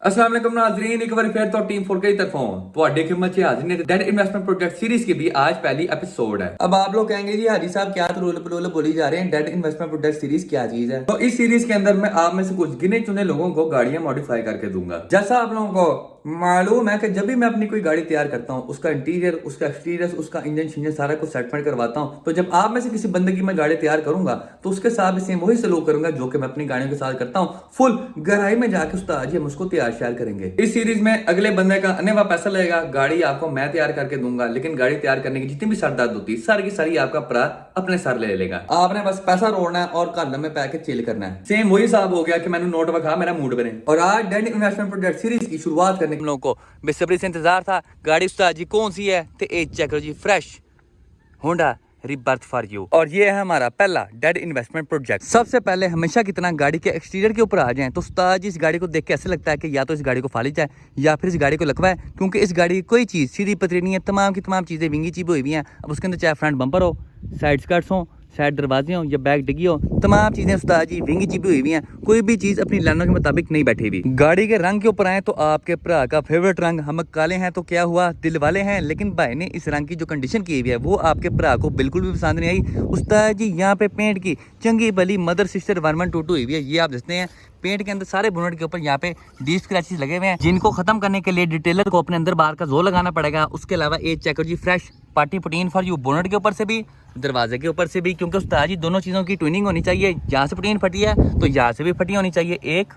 अस्सलाम वालेकुम नाज़रीन, एक बार फिर तो टीम 4K की तरफों ਤੁਹਾਡੇ खिदमत से हाजिर है डेट इन्वेस्टमेंट प्रोजेक्ट सीरीज की भी आज पहली एपिसोड है। अब आप लोग कहेंगे जी हाजी साहब क्या तो रोल बोली जा रहे हैं, डेट इन्वेस्टमेंट प्रोजेक्ट सीरीज क्या चीज है। तो इस सीरीज के अंदर मैं आप में से कुछ गिने चुने लोगों को गाड़ियां मॉडिफाई करके दूंगा। जैसा आप लोगों को मालूम है कि जब भी मैं अपनी कोई गाड़ी तैयार करता हूँ, उसका इंटीरियर, उसका एक्सटीरियर, उसका इंजन शिंजन सारा कुछ सेटमेंट करवाता हूँ, तो जब आप में से किसी बंदे की मैं गाड़ी तैयार करूंगा तो उसके साथ भी सेम वही सलूक करूंगा जो कि मैं अपनी गाड़ियों के साथ करता हूँ। फुल गहराई में जाके उस्ताद जी हम उसको तैयार शेयर करेंगे। इस सीरीज में अगले बंदे का अनेवा पैसा लगेगा, गाड़ी आपको मैं तैयार करके दूंगा, लेकिन गाड़ी तैयार करने की जितनी भी सरदर्द होती है सारी की सारी आपका भरा अपने सर ले लेगा। आपने बस पैसा रोड़ना है और घर में पैके चिल करना है। सेम वही हिसाब हो गया कि मैंने नोट वखा मेरा मूड बने। और आज डेट इन्वेस्टमेंट प्रोजेक्ट सीरीज की शुरुआत करने लोगों को बेसब्री से इंतजार था। गाड़ी उस्ताद जी कौन सी है, तो एज चेक करो जी, fresh Honda rebirth for you. और ये है हमारा पहला डेट इन्वेस्टमेंट प्रोजेक्ट। सबसे पहले हमेशा कितना गाड़ी के एक्सटीरियर के ऊपर आ जाएं तो उस्ताद जी इस गाड़ी को देख के ऐसे लगता है कि या तो इस गाड़ी को फाली जाए या फिर इस गाड़ी को लकवाए, क्योंकि इस गाड़ी की कोई चीज़ सीधी पतरी नहीं है। तमाम की तमाम चीज़ें विंगी चिप हुई हैं। अब उसके अंदर चाहे फ्रंट बम्पर हो, साइड स्कर्ट्स हो, साइड दरवाजे हो या बैक डिग्गी हो, तमाम चीजें उस्ताद जी विंगी चिपी हुई हैं। कोई भी चीज अपनी लाइनों के मुताबिक नहीं बैठी हुई। गाड़ी के रंग के ऊपर आए तो आपके भरा का फेवरेट रंग, हम काले हैं तो क्या हुआ दिल वाले हैं, लेकिन भाई ने इस रंग की जो कंडीशन की हुई है वो आपके भरा को बिल्कुल भी पसंद नहीं आई। उस्ताद जी यहाँ पे पेंट की चंगी भली मदर सिस्टर 1122 हुई है। ये आप देखते हैं पेंट के अंदर सारे बोनट के ऊपर यहाँ पे डीप स्क्रैचेस लगे हुए हैं, जिनको खत्म करने के लिए डिटेलर को अपने अंदर बाहर का जोर लगाना पड़ेगा। उसके अलावा एज चेक करो जी, फ्रेश पार्टी पुटीन फॉर यू, बोनट के ऊपर से भी दरवाजे के ऊपर से भी, क्योंकि उस्ताद जी दोनों चीज़ों की ट्यूनिंग होनी चाहिए। यहाँ से पुटीन फटी है तो यहाँ से भी फटी होनी चाहिए, 1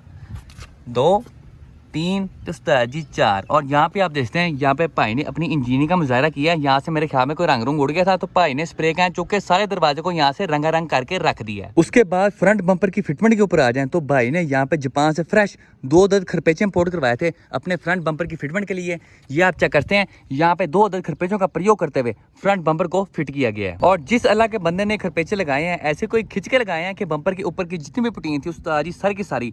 2 3 तो उस्ताद जी 4। और यहाँ पे आप देखते हैं यहाँ पे भाई ने अपनी इंजीनियरिंग का मुजाहरा किया है। यहाँ से मेरे ख्याल में कोई रंग रुंग उड़ गया था तो भाई ने स्प्रे का चुक के सारे दरवाजे को यहाँ से रंगारंग करके रख दिया है। उसके बाद फ्रंट बम्पर की फिटमेंट के ऊपर आ जाए तो भाई ने यहाँ पे जापान से फ्रेश 2 अदद खरपेचे इंपोर्ट करवाए थे अपने फ्रंट बम्पर की फिटमेंट के लिए। ये आप चेक करते हैं यहाँ पे 2 अदद खरपेचों का प्रयोग करते हुए फ्रंट बम्पर को फिट किया गया है। और जिस अल्लाह के बंदे ने खरपेचे लगाए हैं ऐसे कोई खिंच के लगाए हैं कि बम्पर के ऊपर की जितनी भी पुटीन थी उस्ताद जी सारी की सारी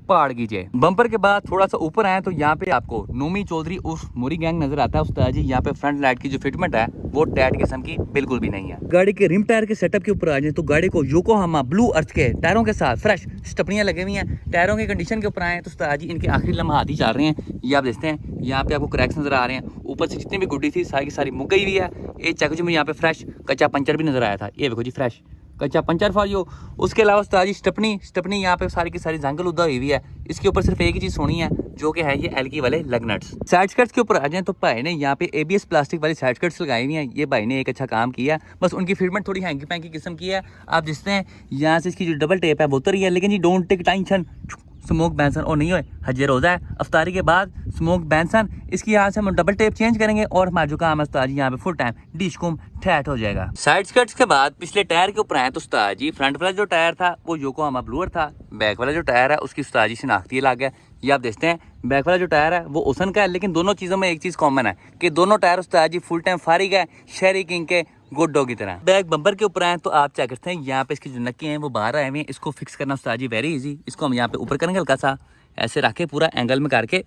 पहाड़ कीजिए। बम्पर के बाद थोड़ा सा ऊपर आए तो यहाँ पे आपको नूमी चौधरी उस मुरी गैंग नजर आता है। उस्ताद जी यहाँ पे फ्रंट लाइट की जो फिटमेंट है वो टैट किस्म की बिल्कुल भी नहीं है। गाड़ी के रिम टायर के सेटअप के ऊपर आ जाए तो गाड़ी को योकोहामा ब्लू अर्थ के टायरों के साथ फ्रेश स्टपनियां लगी हुई हैं। टायरों की कंडीशन के ऊपर आए तो उस्ताद जी इनके आखिरी लम्हात ही चल रहे हैं। ये आप देखते हैं यहाँ पे आपको क्रैक्स नजर आ रहे हैं, ऊपर से जितनी भी गुड्डी थी सारी की सारी मुक गई हुई है। ये चेक जो मुझे यहाँ पे फ्रेश कच्चा पंचर भी नजर आया था, ये देखो जी फ्रेश कच्चा पंचर फॉर यू। उसके अलावा उस्ताद जी स्टपनी यहाँ पे सारी की सारी जंगल उदा हुई है। इसके ऊपर सिर्फ एक ही चीज़ सोनी है जो कि है ये एलकी वाले लग नट्स। साइड स्कर्ट्स के ऊपर आ जाए तो भाई ने यहाँ पे ABS प्लास्टिक वाली साइड स्कर्ट्स लगाई हुई हैं। ये भाई ने एक अच्छा काम किया, बस उनकी फिटमेंट थोड़ी हैंकी पैंकी किस्म की है। आप देखते हैं यहाँ से इसकी जो डबल टेप है वो तो रही है, लेकिन जी डोंट टेक टेंशन, स्मोक बैंसन और नहीं हुए हज रोज़ा है अफ्तारी के बाद स्मोक बैंसन, इसकी यहाँ से हम डबल टेप चेंज करेंगे और हमारा जो काम है उस्ताद जी यहाँ पे फुल टाइम डिशकुम ठैट हो जाएगा। साइड स्कर्ट्स के बाद पिछले टायर के ऊपर आए तो उस्ताद जी फ्रंट वाला जो टायर था वो योकोहामा ब्लूअर था, बैक वाला जो टायर है उसकी उस्ताद जी शनाख्ती अलग है। ये आप देखते हैं बैक वाला जो टायर है वो ओसन का है, लेकिन दोनों चीज़ों में एक चीज़ कॉमन है कि दोनों टायर उस्ताद जी फुल टाइम फारिग है, शेरी किंग के गुड्डो की तरह। बैक बम्पर के ऊपर आए तो आप क्या करते हैं यहाँ पे इसकी जो नक्के हैं वो बाहर आए हुए हैं, इसको फिक्स करना उस्ताद जी वेरी इजी। इसको हम यहाँ पे ऊपर करेंगे, हल्का सा ऐसे रख के पूरा एंगल में करके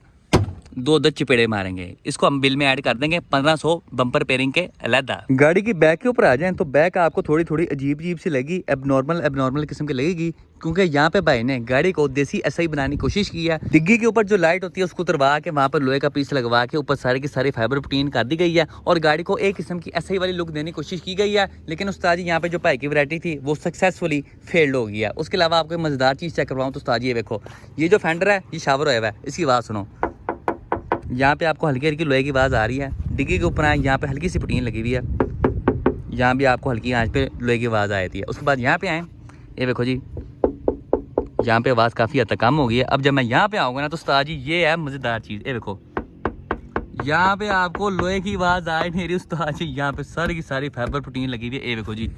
2 दस चिपेड़े मारेंगे। इसको हम बिल में ऐड कर देंगे 1500 बम्पर पेयरिंग के अलहदा। गाड़ी की बैक के ऊपर आ जाएं तो बैक आपको थोड़ी थोड़ी अजीब सी लगेगी, एबनॉर्मल किस्म की लगेगी, क्योंकि यहाँ पे भाई ने गाड़ी को देसी ऐसा ही बनाने की कोशिश की है। डिग्गी के ऊपर जो लाइट होती है उसको उतरवा के वहाँ पर लोहे का पीस लगवा के ऊपर सारी की सारी फाइबर प्रोटीन कर दी गई है और गाड़ी को एक किस्म की ऐसे ही वाली लुक देने की कोशिश की गई है। लेकिन उस्ताद जी यहाँ पे जो भाई की वैरायटी थी वो सक्सेसफुली फेल्ड हो गई है। उसके अलावा आपको मजेदार चीज़ चेक करवाऊँ तो उस्ताद जी ये देखो, ये जो फेंडर है ये शावर होया हुआ है, इसकी आवाज़ सुनो। यहाँ पे आपको हल्की हल्की लोहे की आवाज़ आ रही है। डिग्गी के ऊपर आए यहाँ पे हल्की सी पुटीन लगी हुई है, यहाँ भी आपको हल्की आंच पे लोहे की आवाज़ आ रही है। उसके बाद यहाँ पे आए, ये देखो जी यहाँ पे आवाज़ काफ़ी हद तक कम हो गई है। अब जब मैं यहाँ पे आऊँगा ना तो उस्ताद जी ये है मज़ेदार चीज़, ये देखो यहाँ पे आपको लोहे की आवाज़ आए नहीं रही उस्ताद जी, यहाँ पे सारी की सारी फाइबर प्रोटीन लगी हुई है। ये देखो जी,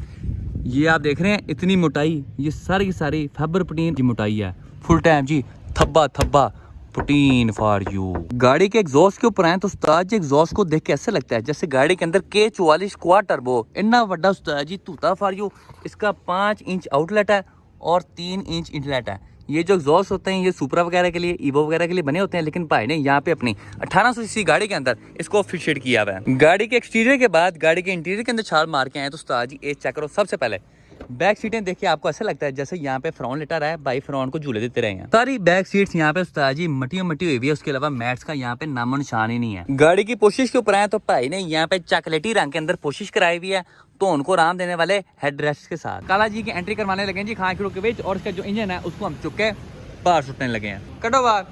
ये आप देख रहे हैं इतनी मोटाई, ये सारी की सारी फाइबर प्रोटीन की मोटाई है। फुल टाइम जी थब्बा प्रोटीन फॉर यू। गाड़ी के एग्जॉस्ट के ऊपर आए तो उस्ताद जी एग्जॉस्ट को देख के ऐसा लगता है जैसे गाड़ी के अंदर K44 क्वाड टर्बो इतना बड़ा उस्ताद जी तूता फॉर यू। इसका 5 इंच आउटलेट है और 3 इंच इनलेट है। ये जो एग्जॉस्ट होते हैं ये सुपरा वगैरह के लिए, ईवो वगैरह के लिए बने होते हैं, लेकिन भाई ने यहाँ पे अपनी 1800 सीसी गाड़ी के अंदर इसको फिट किया हुआ है। गाड़ी के एक्सटीरियर के बाद गाड़ी के इंटीरियर के अंदर छाल मार के आए तो उस्ताद जी एक चेक करो। सबसे पहले बैक सीटें देखिए आपको ऐसा लगता है जैसे यहाँ पे फ्रॉन लेटा रहा है, भाई फ्रॉन को झूले देते रहे हैं। सारी बैक सीट्स यहाँ पे उस्ताद जी मटी हुई है, उसके अलावा मैट्स का यहाँ पे नामो निशान ही नहीं है। गाड़ी की पोशिश के ऊपर आए तो भाई ने यहाँ पे चॉकलेटी रंग के अंदर पोशिश कराई हुई है, तो उनको आराम देने वाले हेड रेस्ट के साथ काला जी की एंट्री करवाने लगे जी खान के बीच, और इसका जो इंजन है उसको हम चुक के बाहर सुटने लगे हैं। कटो बाहर,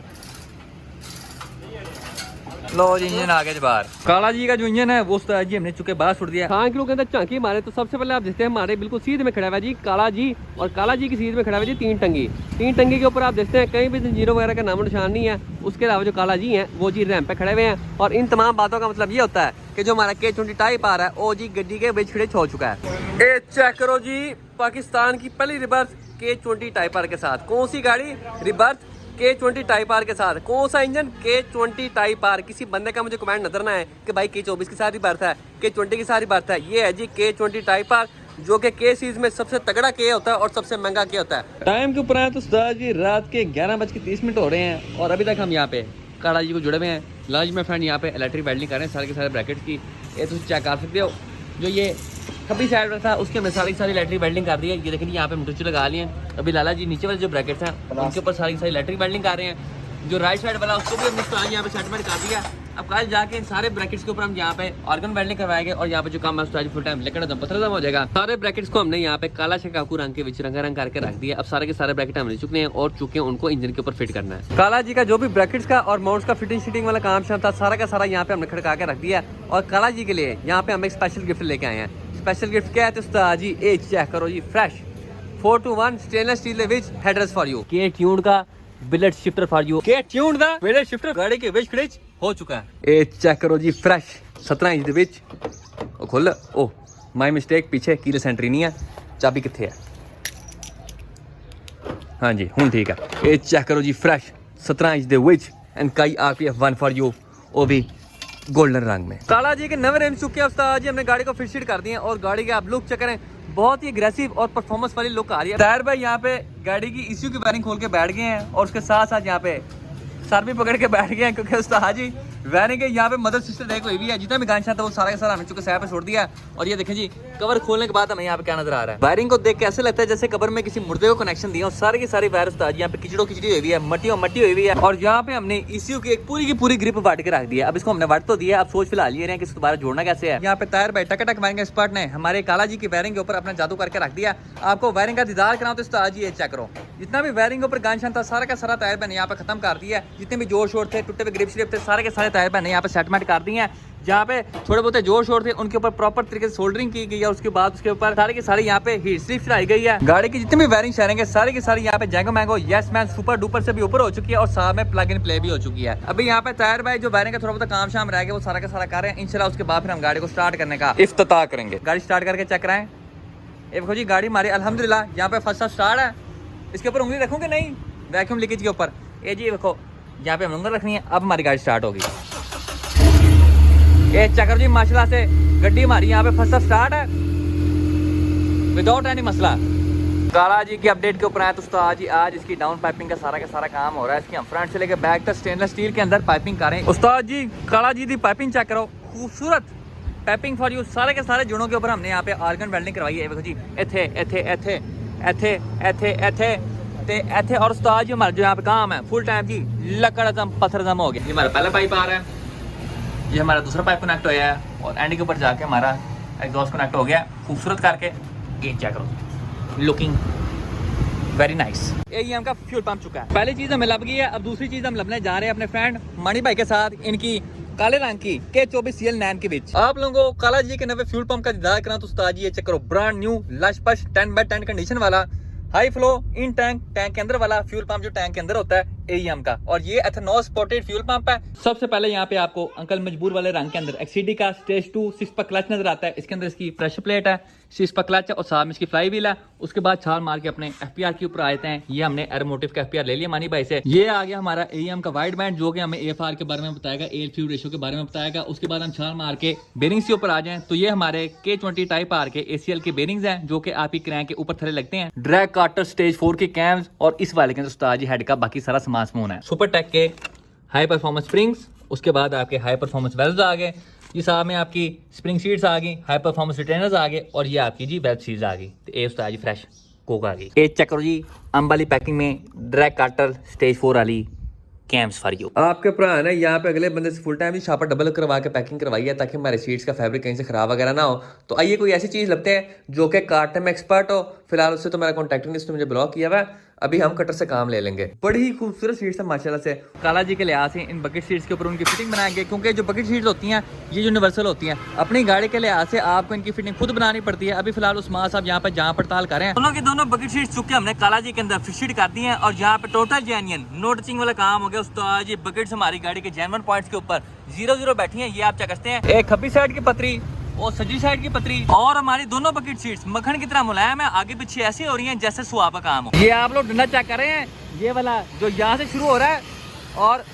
लो जी इंजन आ गया बाहर। काला जी का जो इंजन है वो उस्ताद जी हमने चुके बाहर सुट दिया। खान किलो के अंदर झांकी मारे तो सबसे पहले आप देखते हैं हमारे बिल्कुल सीध में खड़ा हुआ है जी काला जी, और काला जी की सीध में खड़ा हुआ है जी तीन टंगी के ऊपर आप देखते हैं कहीं भी जंजीरों वगैरह का नामो निशान नहीं है। उसके अलावा जो काला जी हैं वो जी रैंप पे खड़े हुए हैं, और इन तमाम बातों का मतलब ये होता है कि जो हमारा K20 टाइप आ रहा है वो जी गड्डी के बीच खड़े हो चुका है। ए चेक करो जी, पाकिस्तान की पहली रिवर्स K20 टाइप आर के साथ। कौन सी गाड़ी? रिवर्स K20 टाइप आर के साथ। कौन सा इंजन? K20 type are. किसी बंदे का मुझे कमेंट नजर ना है कि भाई K24 के साथ ही बर्थ है, K20 के साथ ही बर्थ है। ये है जी K20 टाइप आर, जो कि K सीरीज में सबसे तगड़ा K होता है और सबसे महंगा K होता है। टाइम के ऊपर आए तो उस्ताद जी रात के 11:30 हो रहे हैं, और अभी तक हम यहाँ पे काला जी को जुड़े हुए हैं। लाज में फ्रेंड यहाँ पे इलेक्ट्रिक वेल्डिंग कर रहे हैं सारे के सारे ब्रैकेट्स की। ये तुम चेक कर सकते हो, जो ये खब्बी साइड पर था उसके हमने सारी इलेक्ट्रिक वेल्डिंग कर दी है। ये देखिए यहाँ पे मोटरची लगा लिए हैं। अभी लाला जी नीचे वाले जो ब्रैकेट्स हैं उनके ऊपर सारी इलेक्ट्रिक वेल्डिंग कर रहे हैं। जो राइट साइड वाला उसको भी हमने स्टार यहाँ पे सेटमेंट कर दिया। अब कल जाके इन सारे ब्रैकेट्स के ऊपर हम यहाँ पे ऑर्गन वेल्डिंग करवाएंगे, और यहाँ पे जो काम है उस्ताद जी फुल टाइम लेकर पत्थर हो जाएगा। सारे ब्रैकेट्स को हमने यहाँ पे काला शिकाकू रंग के बीच रंग करके रख दिया। अब सारे के सारे ब्रैकेट हम ले चुके हैं और चुके हैं उनको इंजन के ऊपर फिट करना है। काला जी का जो भी ब्रैकेट्स का और माउंट्स का फिटिंग वाला काम था सारा का सारा यहाँ पे हमने खड़का के रख दिया। और काला जी के लिए यहाँ पे हम एक स्पेशल गिफ्ट लेके आए हैं। स्पेशल गिफ्ट क्या है तो उस्ताद जी ए चेक करो जी, फ्रेश 421 स्टेनलेस स्टील विच headrest for you, K tuned का billet shifter for you, K tuned दा बिलेट शिफ्टर गाड़ी के विच फ्रिज हो चुका है। ए चेक करो जी, फ्रेश 17 इंच दे विच खोल। ओ माय मिस्टेक, पीछे कीलेस एंट्री नहीं है, चाबी किथे है? हाँ जी हुन ठीक है। ए चेक करो जी, फ्रेश 17 इंच दे विच Enkei RPF 1 for you, वो भी गोल्डन रंग में। काला जी के नवे रिम चुके हैं उस्ताद जी, हमने गाड़ी को फिट कर दिए हैं, और गाड़ी के आप लुक चेक करें, बहुत ही अग्रेसिव और परफॉर्मेंस वाली लुक आ रही है। टायर भाई यहाँ पे गाड़ी की ECU की वायरिंग खोल के बैठ गए हैं, और उसके साथ साथ यहाँ पे सर भी पकड़ के बैठ गए हैं, क्योंकि उस्ताद जी वायरिंग के यहाँ पे मदर सिस्टर एक हुई भी है। जितना भी गांचा था वो सारा का सारा हमने चुके साइड पे छोड़ दिया। और ये देखें जी कवर खोलने के बाद हमें यहाँ पे क्या नजर आ रहा है। वायरिंग को देख के ऐसे लगता है जैसे कबर में किसी मुर्दे को कनेक्शन दिया, और सारी की सारी वायर उस्ताद यहाँ पे खिचड़ी हुई है, मट्टी हुई हुई है। और यहाँ पे हमने ECU की एक पूरी की पूरी ग्रिप वाट के रख दिया। अब इसको हमने वाट तो दिया, अब सोच फिलहाल ये रहे हैं कि इसको दोबारा जोड़ना कैसे है। यहाँ पे टायर भाई टक वायरिंग एक्सपर्ट ने हमारे काला जी की वायरिंग के ऊपर अपना जादू करके रख दिया। आपको वायरिंग का दीदार कराओ तो उस्ताद जी ये चेक करो, जितना भी वायरिंग के ऊपर गांचा था सारा का सारा टायर मैंने यहाँ पे खत्म कर दिया। जितने भी जोर शोर थे, टूटे हुए ग्रिप श्रिप थे, सारे के सारे टायर मैंने यहाँ पे सेटमेंट कर दिए हैं। जहाँ पे थोड़े बहुत जोर शोर थे उनके ऊपर प्रॉपर तरीके से सोल्डरिंग की गई है। उसके बाद उसके ऊपर सारे के सारे यहाँ पे हीट स्ट्रिप चढ़ाई गई है। गाड़ी की जितनी भी वायरिंग शेयरिंग है सारी की सारी यहाँ पे Django mango yes man super duper से भी ऊपर हो चुकी है, और साथ में प्लग इन प्ले भी हो चुकी है। अभी यहाँ पे टायर भाई जो वायरिंग का थोड़ा बहुत काम शाम रह गया वो सारा का सारा कर रहे हैं। इंशाल्लाह उसके बाद फिर हम गाड़ी को स्टार्ट करने का इफ्तिताह करेंगे। गाड़ी स्टार्ट करके चेक कराएं। ये देखो जी गाड़ी हमारी अल्हम्दुलिल्लाह यहाँ पे फर्स्ट स्टार्ट है। इसके ऊपर उंगली रखूंगे नहीं, वैक्यूम लीकेज के ऊपर। ये जी देखो यहाँ पे हम उंगली रखनी है। अब हमारी गाड़ी स्टार्ट होगी। ये चक्कर जी माशाल्लाह से गड्डी हमारी यहाँ पे फर्स्ट स्टार्ट है विदाउट एनी मसला। काला जी की अपडेट के ऊपर आया तो उस्ताद जी आज इसकी डाउन पाइपिंग का सारा काम हो रहा है। इसकी हम फ्रंट से लेकर बैक तक स्टेनलेस स्टील के अंदर पाइपिंग कर रहे हैं। उस्ताद जी काला जी की पाइपिंग चेक करो, खूबसूरत पाइपिंग फॉर यू। सारे के सारे जुड़ों के ऊपर हमने यहाँ पे आर्गन वेल्डिंग करवाई है। देखो जी एथे और उस्ताद जी हमारा जो यहाँ पे काम है फुल टाइम जी लकड़दम पत्थरदम हो गया। ये हमारा पहला पाइप आ रहा है, ये हमारा दूसरा पाइप कनेक्ट हो गया है, और एंड के ऊपर जाके हमारा एग्जॉस्ट कनेक्ट हो गया खूबसूरत करके। ये चेक करो, लुकिंग वेरी नाइस। AEM का फ्यूल पंप चुका है। पहली चीज हमें लब गई है। अब दूसरी चीज हम लबने जा रहे हैं अपने फ्रेंड मणि भाई के साथ, इनकी काले रंग की K24 CL9 के बीच। आप लोगों को काला जी के नवे फ्यूल पंप का दीदार करना तो उस्ताद जी ये चेक करो, ब्रांड न्यू लश पश 10x10 कंडीशन वाला हाई फ्लो इन टैंक के अंदर वाला फ्यूल पंप जो टैंक के अंदर होता है AEM का, और ये एथेनॉल सपोर्टेड फ्यूल पंप है। सबसे पहले यहाँ पे आपको अंकल मजबूर वाले रंग के अंदर XCD का स्टेज 2 6 पर क्लच नजर आता है। इसके अंदर इसकी प्रेशर प्लेट है, 6 पर क्लच है, और साथ में इसकी फ्लाई व्हील है। उसके बाद छाल मार के अपने FPR के ऊपर आते हैं। ये हमने एरोमोटिव का FPR ले लिया मानी भाई से। ये आ गया हमारा AEM का वाइड बैंड जो कि हमें AFR के बारे में बताएगा, एयर फ्यूल रेशियो के बारे में बताएगा। उसके बाद हम छाल मार के बेरिंग्स के ऊपर आ जाएं तो ये हमारे K20 टाइप आर के ACL के बेरिंग्स हैं जो कि आपकी क्रैंक के ऊपर थले लगते हैं। ड्रैग कार्टर स्टेज 4 के कैम्स, और इस वाले के उस्ताद जी हेड का बाकी सारा सामान है। सुपर टेक के हाई परफॉर्मेंस स्प्रिंग्स, उसके बाद आपके हाई परफॉर्मेंस वेल्व्स आ गए। ये साहब में आपकी स्प्रिंग सीट्स आ गई, हाई परफॉर्मेंस रिटेनर्स आ गए और ये आपकी जी वेब सीरीज आ गई। तो ये उस्ताद जी फ्रेश कोक आ गई। ये चेक करो जी अंब वाली पैकिंग में ड्रैग कार्टर स्टेज 4 वाली कैम्स फॉर यू। आपके भरा ने यहाँ पे अगले बंदे से फुल टाइम ही छापा डबल करवा के पैकिंग करवाई है ताकि हमारे सीट्स का फैब्रिक कहीं से खराब वगैरह ना हो। तो आइए कोई ऐसी चीज़ लगते हैं जो कि काटने में एक्सपर्ट हो। फिलहाल उससे तो मेरा कॉन्टैक्ट नहीं, उसने मुझे ब्लॉक किया हुआ है। अभी हम कटर से काम ले लेंगे। बड़ी ही खूबसूरत सीट्स है माशाल्लाह से। काला जी के लिहाज से इन बकेट सीट्स के ऊपर उनकी फिटिंग बनाएंगे, क्योंकि जो बकेट सीट्स होती हैं ये यूनिवर्सल होती हैं। अपनी गाड़ी के लिहाज से आपको इनकी फिटिंग खुद बनानी पड़ती है। अभी फिलहाल उस्मान साहब यहाँ पर जहाँ पड़ताल कर रहे हैं। दोनों की दोनों बकेट सीट्स चुके हमने काला जी के अंदर फिट कर दी हैं और यहाँ पे टोटल जेन्युइन नो टचिंग वाला काम हो गया। उस्ताद जी बकेट्स हमारी गाड़ी के जेन्युइन पॉइंट्स के ऊपर 0-0 बैठी हैं। ये आप चेक करते हैं, एक खब्बी साइड की पतरी और सजी साइड की पतरी और हमारी दोनों बकेट सीट्स मक्खन की तरह मुलायम है। आगे पीछे ऐसी हो रही हैं जैसे सुहा का काम हो। ये आप लोग डंडा चेक कर रहे हैं, ये वाला जो यहाँ से शुरू हो रहा है और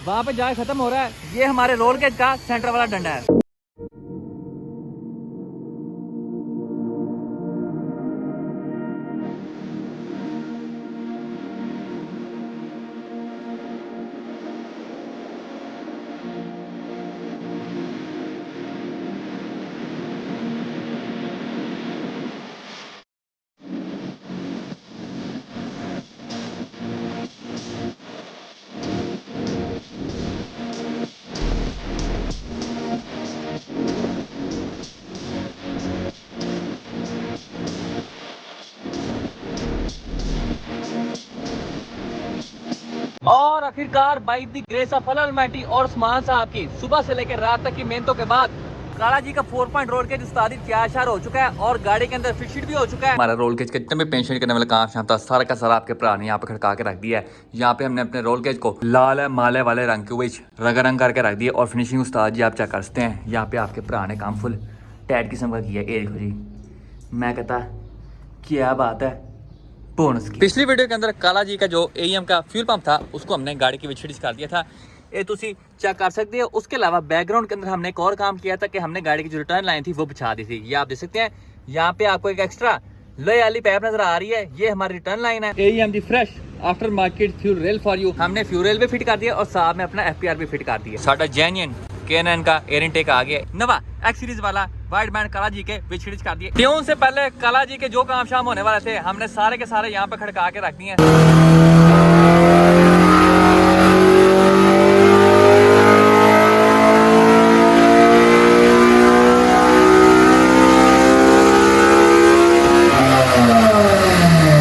वहाँ पे जाके खत्म हो रहा है, ये हमारे रोल गेज का सेंटर वाला डंडा है। और आखिरकार by the grace of Allah Almighty और उस्मान साहब की सुबह से लेकर रात तक की मेहनतों के बाद काला जी का 4 पॉइंट रोल केज उस्तादी तैयार हो चुका है और गाड़ी के अंदर फिट भी हो चुका है। हमारा रोल केज का जितना भी पेंशन करने वाला काम शाम था सारा का सारा आपके भरा ने यहाँ पे खड़का के रख दिया है। यहाँ पे हमने अपने रोल केज को लाल है माले वाले रंग के विच रंग करके रख दिया और फिनिशिंग उस्ताद जी आप चेक कर सकते हैं। यहाँ पे आपके भरा ने काम फुल टाइट किस्म का किया। ये देखो जी, मैं कहता क्या बात है बोनस की। पिछली वीडियो के अंदर काला जी का जो AEM का फ्यूल पंप था उसको हमने गाड़ी के विच कर दिया था, ये तुसी चेक कर सकते हो। उसके अलावा बैकग्राउंड के अंदर हमने एक और काम किया था कि हमने गाड़ी की जो रिटर्न लाइन थी वो बिछा दी थी। ये आप देख सकते हैं, यहाँ पे आपको एक एक्स्ट्रा लोहे वाली पाइप नजर आ रही है, ये हमारी रिटर्न लाइन है। AEM the fresh after market fuel rail for you हमने फ्यूल रेल भी फिट कर दिया और साथ में अपना FPR भी फिट कर दिया। साडा जेन्युइन K9 का एयर इनटेक आ गया, नवा X सीरीज वाला वाइड बैंड काला जी के विच कर दिए। ट्यून से पहले काला जी के जो काम शाम होने वाले थे हमने सारे के सारे यहाँ पे खड़का के रख दिए।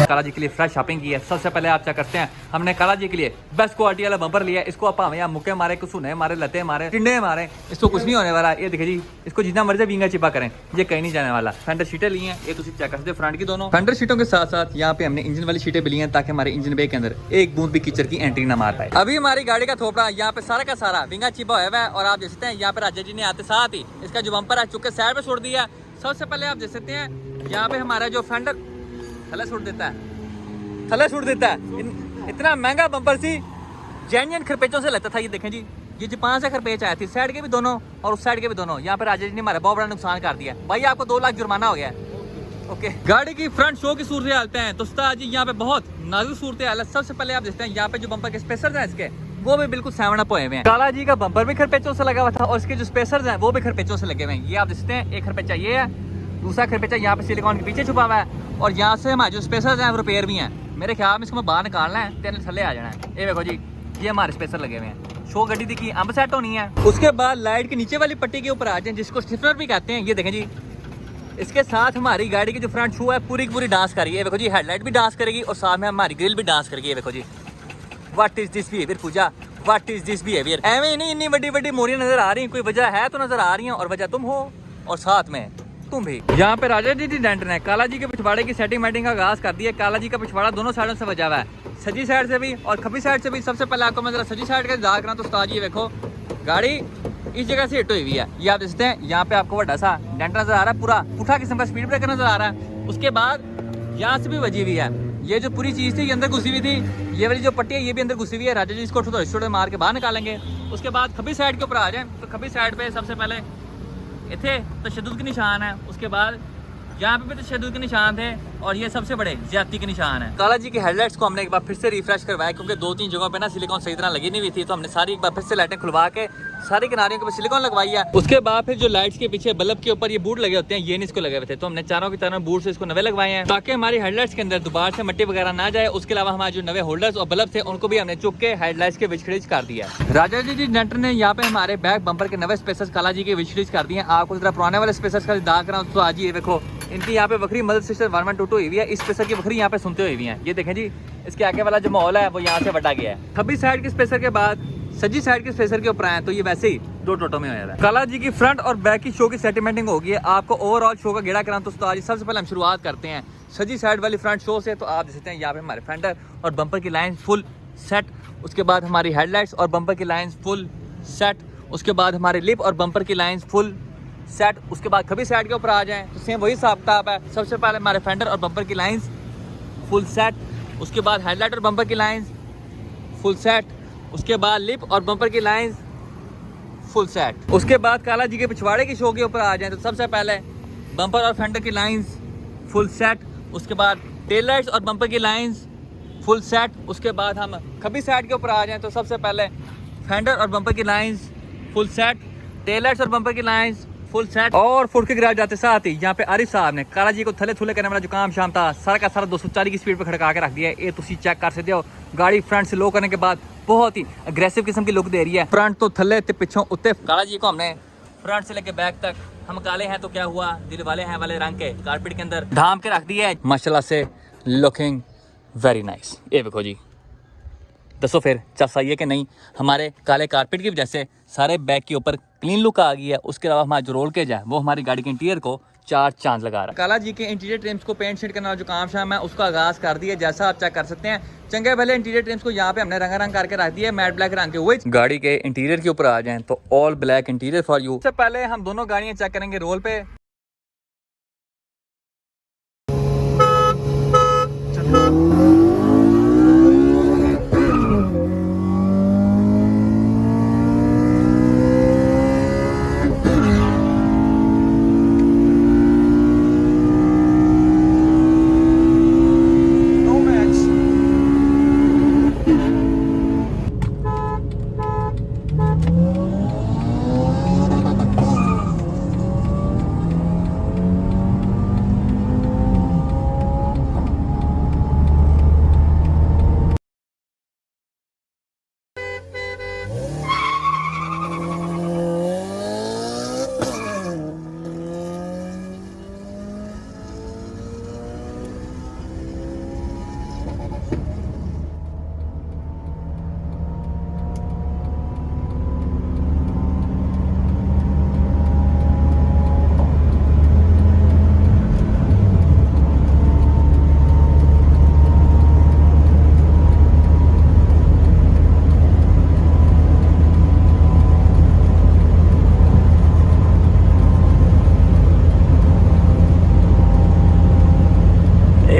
काला जी के लिए फ्रेश शॉपिंग की है। सबसे पहले आप चेक करते हैं, हमने काला जी के लिए बेस्ट क्वालिटी वाला बम्पर लिया है। इसको आप भावे या मुक्के मारे, कुसुने मारे, लते मारे, टिंडे मारे, इसको कुछ नहीं होने वाला। ये देखिए जी, इसको जितना मर्जी विंगा चिपा करें ये कहीं नहीं जाने वाला। फेंडर शीटें ली हैं, ये तुम चेक कर सकते हैं फ्रंट की दोनों। फेंडर शीटों के साथ साथ यहाँ पे हमने इंजन वाली शीटें भी ली हैं ताकि हमारे इंजन बे के अंदर एक बूंद भी कीचड़ की एंट्री ना मार पाए। अभी हमारी गाड़ी का थोपड़ा यहाँ पे सारा का सारा विंगा चिपा हुआ है और आप देख सकते हैं यहाँ पे राजा जी ने आते साथ ही इसका जो बम्पर है चुके साइड पे छोड़ दिया। सबसे पहले आप देख सकते हैं यहाँ पे हमारा जो फेंडर थले छोड़ देता है, थले छूट देता है। इतना महंगा बम्पर सी जेन्युइन खरपेचों से लगता था। ये देखें जी, ये जापान से खरपेच आया थी, साइड के भी दोनों और उस साइड के भी दोनों। यहाँ पे राजा जी ने हमारा बहुत बड़ा नुकसान कर दिया भाई, आपको 2 लाख जुर्माना हो गया है। ओके, गाड़ी की फ्रंट शो की सूरत हालत है तो उस्ताद जी यहाँ पे बहुत नाजुक सूरत हाल है। सबसे पहले आप देखते हैं यहाँ पे जो बम्पर के स्पेसर्स हैं इसके वो भी बिल्कुल 7 अप हुए हैं। काला जी का बम्पर भी खरपेचों से लगा हुआ था और इसके जो स्पेसर्स हैं वो भी खरपेचों से लगे हुए हैं। ये आप देखते हैं, एक खरपेचा ये है, दूसरा खरपेचा यहाँ पे सिलिकॉन के पीछे छुपा हुआ है और यहाँ से हमारे जो स्पेसर्स हैं वो रिपेयर भी हैं। मेरे ख्याल में इसको मैं बाहर निकालना है, तेरे थल्ले आ जाना है। ये देखो जी, ये हमारे स्पेसर लगे हुए हैं। शो गड्डी दी की अंब सेट होनी है। उसके बाद लाइट के नीचे वाली पट्टी के ऊपर आ जाए जिसको स्टिफनर भी कहते हैं। ये देखें जी, इसके साथ हमारी गाड़ी की जो फ्रंट शो है पूरी की पूरी डांस करेगी। ये देखो जी, हेडलाइट भी डांस करेगी और साथ में हमारी ग्रिल भी डांस करेगी। ये देखो जी, what is this behaviour Pooja, what is this behaviour. एवं ही नहीं, इतनी बड़ी बड़ी मोरियां नजर आ रही हैं, कोई वजह है तो नजर आ रही है और वजह तुम हो और साथ में तुम भी। यहाँ पे राजा जी डेंटर ने काला जी के पिछवाड़े की सेटिंग मेटिंग का आगाज कर दिया। काला जी का पिछवाड़ा दोनों साइडों से बजा हुआ है, सजी साइड से भी और खब्बी साइड से भी। सबसे पहले आपको मैं जरा सजी साइड का इंतजार करा तो उस्ताद जी देखो गाड़ी इस जगह से हिट हुई हुई है। ये आप देखते हैं, यहाँ पे आपको बड़ा सा डेंटर नजर आ रहा है, पूरा पुठा किस्म का स्पीड ब्रेकर नजर आ रहा है। उसके बाद यहाँ से भी बजी हुई है, ये जो पूरी चीज थी ये अंदर घुसी हुई थी, ये वाली जो पट्टी है ये भी अंदर घुसी हुई है। राजा जी इसको थोड़े मार के बाहर निकालेंगे। उसके बाद खब्बी साइड के ऊपर आ जाए तो खब्बी साइड पे सबसे पहले इतने तशद्दुद के निशान है, उसके बाद यहाँ पे भी तशद्दुद के निशान थे और ये सबसे बड़े ज्यादती के निशान है। काला जी के हेडलाइट्स को हमने एक बार फिर से रिफ्रेश करवाया क्योंकि 2-3 जगहों पे ना सिलिकॉन सही तरह लगी नहीं हुई थी, तो हमने सारी एक बार फिर से लाइटें खुलवा के सारी किनारियों के ऊपर सिलिकॉन लगवाई है। उसके बाद फिर जो लाइट्स के पीछे बल्ब के ऊपर ये बूट लगे होते हैं ये नहीं इसको लगे हुए थे, तो हमने चारों की तरह बूट से इसको नवे लगवाए हैं ताकि हमारी हेडलाइट्स के अंदर दोबारा से मट्टी वगैरह ना जाए। उसके अलावा हमारे जो नवे होल्डर्स और बल्ब थे उनको भी हमने चुप के हेडलाइट्स के विचखड़ीज कर दिया। राजा जी नेटर ने यहाँ पे हमारे बैक बम्पर के नवे स्पेसर्स काला जी के विचखड़ीज कर दिए हैं। आपको जरा पुराने वाले स्पेसर्स का दाग रहा हूँ तो आज ये देखो इनकी यहाँ पे बकरी मदद सिस्टर 1122 हुई हुई है, इस स्पेसर की बकरी यहाँ पे सुनते हुई हैं। ये देखें जी, इसके आगे वाला जो माहौल है वो यहाँ से बटा गया है। खब्बी साइड के स्पेसर के बाद सजी साइड के स्पेसर के ऊपर आए तो ये वैसे ही 2 टोटों में हो जाता है। काला जी की फ्रंट और बैक की शो की सेटिलमेंटिंग होगी है। आपको ओवरऑल शो का गेड़ा कराऊं तो आज सबसे पहले हम शुरुआत करते हैं सजी साइड वाली फ्रंट शो से। तो आप देख सकते हैं यहाँ पे हमारे फेंडर और बम्पर की लाइन फुल सेट, उसके बाद हमारी हेडलाइट्स और बम्पर की लाइंस फुल सेट, उसके बाद हमारे लिप और बम्पर की लाइंस फुल सेट। उसके बाद कभी साइड के ऊपर आ जाएं तो सेम वही हिसाब किताब है। सबसे पहले हमारे फेंडर और बम्पर की लाइंस फुल सेट, उसके बाद हेडलाइट और बम्पर की लाइंस फुल सेट, उसके बाद लिप और बम्पर की लाइंस फुल सेट। उसके बाद काला जी के पिछवाड़े की शो के ऊपर आ जाएं तो सबसे पहले बम्पर और फेंडर की लाइंस फुल सेट, उसके बाद टेल लाइट्स और बम्पर की लाइंस फुल सेट। उसके बाद हम खब्बी साइड के ऊपर आ जाएं तो सबसे पहले फेंडर और बम्पर की lines full set, tail lights और बम्पर की लाइंस फुल सेट। और फुट के गिराज जाते साथ ही यहाँ पे आरिफ साहब ने काला जी को थले थुले करने वाला जो काम शाम था सारा का सारा 240 की स्पीड पे खड़का के रख दिया है। ये तुसी चेक कर सकते हो, गाड़ी फ्रंट से लो करने के बाद बहुत ही अग्रेसिव किस्म की लुक दे रही है। फ्रंट तो थले ते पिछों उत्ते। काला जी को हमने फ्रंट से लेके बैक तक, हम काले हैं तो क्या हुआ, दिल वाले हैं वाले रंग के कारपेट के अंदर ढाम के रख दिया है माशाल्लाह से, लुकिंग वेरी नाइस। ये देखो जी, दसो फिर चल सही है कि नहीं। हमारे काले कारपेट की वजह से सारे बैक के ऊपर क्लीन लुक आ गई है। उसके अलावा हमारा जो रोल केज है वो हमारी गाड़ी के इंटीरियर को 4 चांद लगा रहा है। काला जी के इंटीरियर ट्रिम्स को पेंट शेड करने वाला जो काम शाम है उसका आगाज कर दिया। जैसा आप चेक कर सकते हैं चंगे भले इंटीरियर ट्रिम्स को यहाँ पे हमने रंग करके रख दिया है मैट ब्लैक रंग के हुए। गाड़ी के इंटीरियर के ऊपर आ जाएं तो all black interior for you. सबसे पहले हम दोनों गाड़ियाँ चेक करेंगे रोल पे।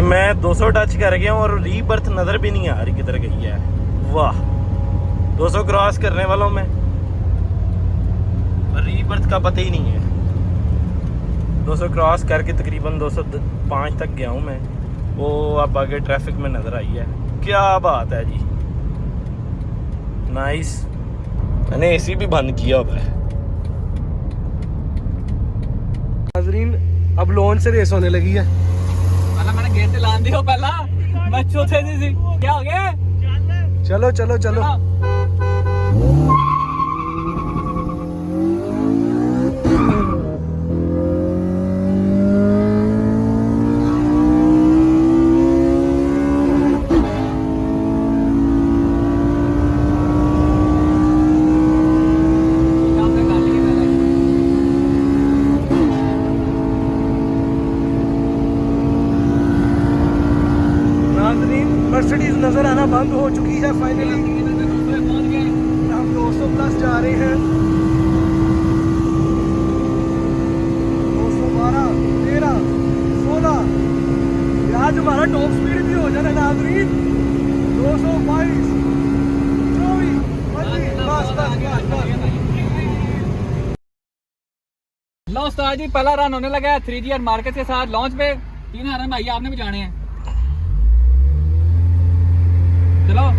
मैं 200 टच कर गया हूँ और रीबर्थ नजर भी नहीं आ रही किधर गई है। वाह, 200 क्रॉस करने वालों में रीबर्थ का पता ही नहीं है। 200 क्रॉस करके तकरीबन 205 तक गया हूँ मैं, वो अब आगे ट्रैफिक में नजर आई है। क्या बात है जी, नाइस। मैंने एसी भी बंद किया हुआ है। नाज़रीन अब लोन से रेस होने लगी है। मैंने गेट से लान दिया पहला, मैं चौथे से क्या हो गया। चलो चलो चलो, मर्सिडीज नजर आना बंद हो चुकी है फाइनली। हम 200 प्लस जा रहे हैं, 212, 13, 16। आज हमारा टॉप स्पीड भी हो जाना नाज़रीन, 222, 24, 25। लो उस्ताद जी, पहला रन होने लगा है 3GR मार्केट के साथ लॉन्च पे। 3 आ रहे हैं भाई, आपने भी जाने हैं। चलो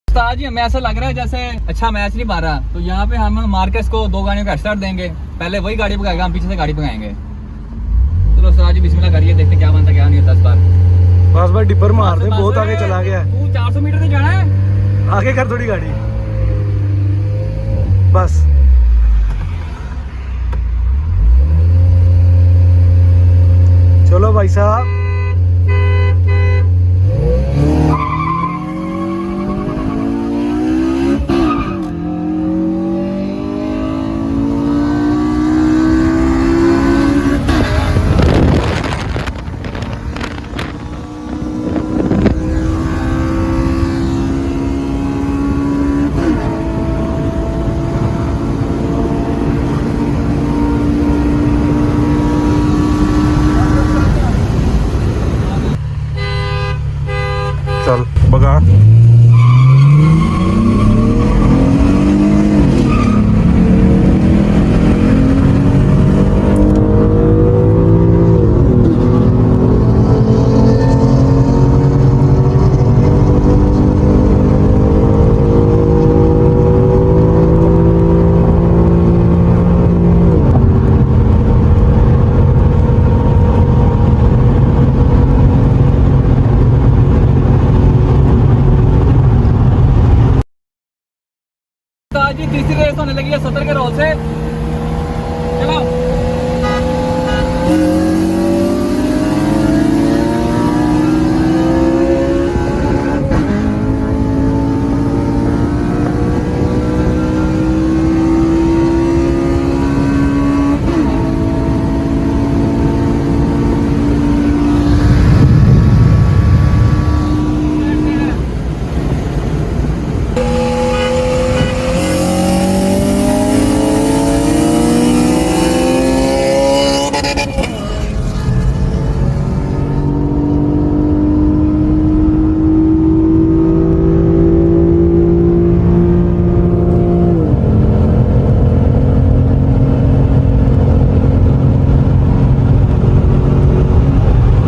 उस्ताद जी, हमें ऐसा लग रहा है जैसे अच्छा मैच नहीं मारा, तो यहाँ पे हम मार्केस को 2 गाड़ियों का स्टार्ट देंगे। पहले वही गाड़ी भगाएगा, हम पीछे से गाड़ी भगाएंगे। चलो उस्ताद जी बिस्मिल्लाह करिए, देखते क्या बनता क्या नहीं होता इस बार। बस भाई डिपर मार दे, बहुत आगे चला गया है। तू 400 मीटर से जाना है, आगे कर थोड़ी गाड़ी, बस। चलो भाई साहब, चल बगा। उस्ताद जी तीसरी रेस होने लगी है 70 के रोल से। चलो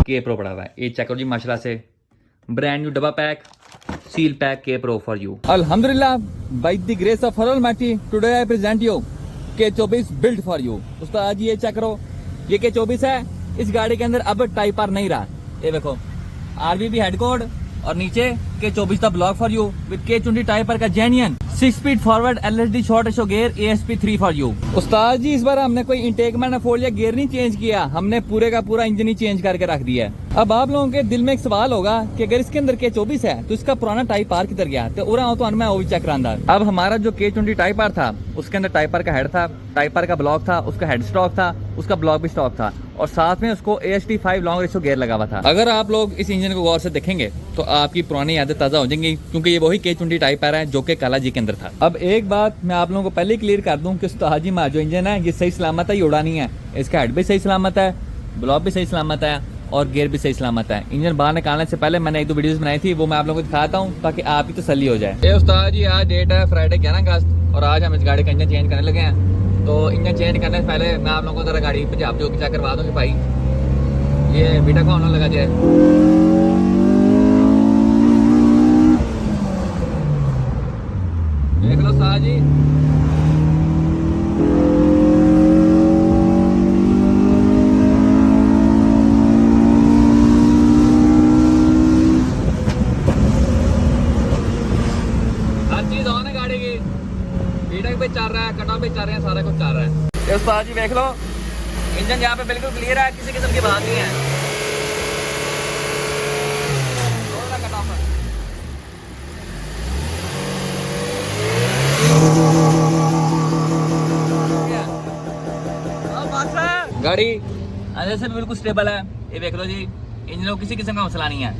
के प्रो पड़ा हुआ है, ये चेक करो जी माशाल्लाह से। ब्रांड न्यू डब्बा पैक, सील पैक के प्रो फॉर यू। अल्हम्दुलिल्लाह, by the grace of almighty today I present you K24 build for you. उस्ताद जी ये चेक करो, ये K24 है। इस गाड़ी के अंदर अब टाइप आर नहीं रहा, ये देखो RBB हेड कोड और नीचे K24 the block for you with K20 type R का genuine 6 speed forward LSD short एशो गियर ASP3 फॉर यू। उस्ताद जी इस बार हमने कोई इंटेक मैनिफोल्ड या गियर नहीं चेंज किया, हमने पूरे का पूरा इंजन ही चेंज करके रख दिया है। अब आप लोगों के दिल में एक सवाल होगा कि अगर इसके अंदर K24 है तो इसका पुराना टाइप आर किधर गया, तो उरा तो मैं वो भी चेक करांदा। अब हमारा जो K20 टाइप आर था उसके अंदर टाइप आर का हेड था, टाइप आर का ब्लॉक था, उसका हेड स्टॉक था, उसका ब्लॉक भी स्टॉक था और साथ में उसको AST5 लॉन्ग रेशो गियर लगा हुआ था। अगर आप लोग इस इंजन को गौर से देखेंगे तो आपकी पुरानी यादें ताजा हो जाएंगी, क्योंकि ये वही K20 टाइप आर है जो कि काला जी के अंदर था। अब एक बात मैं आप लोगों को पहले क्लियर कर दूं कि उस्ताद जी जो इंजन है ये सही सलामत है, ये उड़ा नहीं है। इसका हेड भी सही सलामत है, ब्लॉक भी सही सलामत है और गियर भी सही सलामत है। इंजन बाहर निकालने से पहले मैंने 1-2 वीडियोस बनाई थी, वो मैं आप लोगों को दिखाता हूँ ताकि आपकी तसल्ली हो जाए। ये उस्ताद जी आज डेट है फ्राइडे 11 अगस्त और आज हम इस गाड़ी का इंजन चेंज करने लगे हैं। तो इंजन चेंज करने से पहले मैं आप लोगों को जरा गाड़ी पंजाब जो चेक करवा दूँगी भाई। ये बीटा का होने लगा जाए, देख लो उस्ताद जी। उस्ताद जी देख लो, इंजन यहाँ पे बिल्कुल क्लियर है, किसी किस्म की बात नहीं है। गाड़ी अंदर से भी बिल्कुल स्टेबल है, ये देख लो जी। इंजन को किसी किस्म का मसला नहीं है।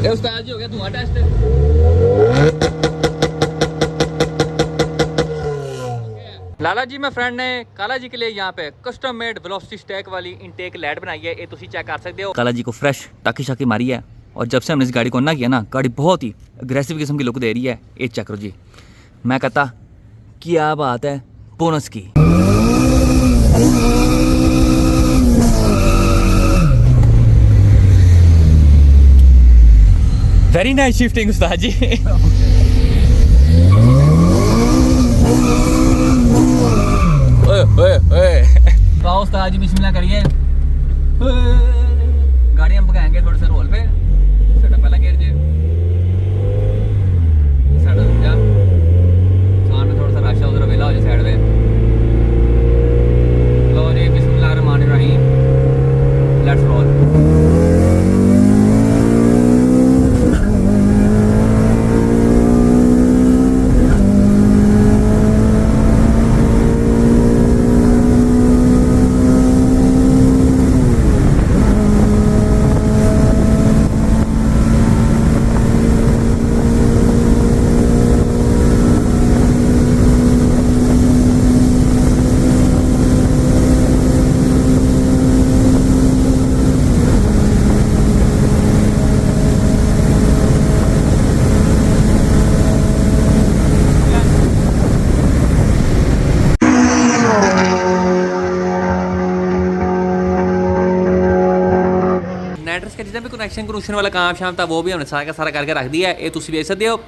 ये उस्ताद जी हो गया धुआं टेस्ट। लाला जी मैं फ्रेंड ने काला जी के लिए यहाँ पे कस्टम मेड वेलोसिटी स्टैक वाली इनटेक लाइट बनाई है, ये तुसी चेक कर सकते हो। काला जी को फ्रेश टाकी शाकी मारी है, और जब से हमने इस गाड़ी को ना किया ना, गाड़ी बहुत ही अग्रेसिव किस्म की लुक दे रही है। ये चेक करो जी, मैं कहता क्या बात है बोनस की। वेरी नाइस शिफ्टिंग उस्ताद जी। तो आओ उस्ताद जी बिस्मिल्लाह करिए। गाड़ी हम पकाएंगे थोड़े से रोल पे। साडा पहला गियर जी, साडा दूजा, सामने थोड़ा सा राशा उधर वेला हो जाए साइड पे। लो जी बिस्मिल्लाहिर्रहमानिर्रहीम, लेट्स रोल। नेटवर्क का जितना भी कनेक्शन वाला काम शाम था वो भी हमने सारा का सारा करके रख दिया है। ये तुम देख सकते हो,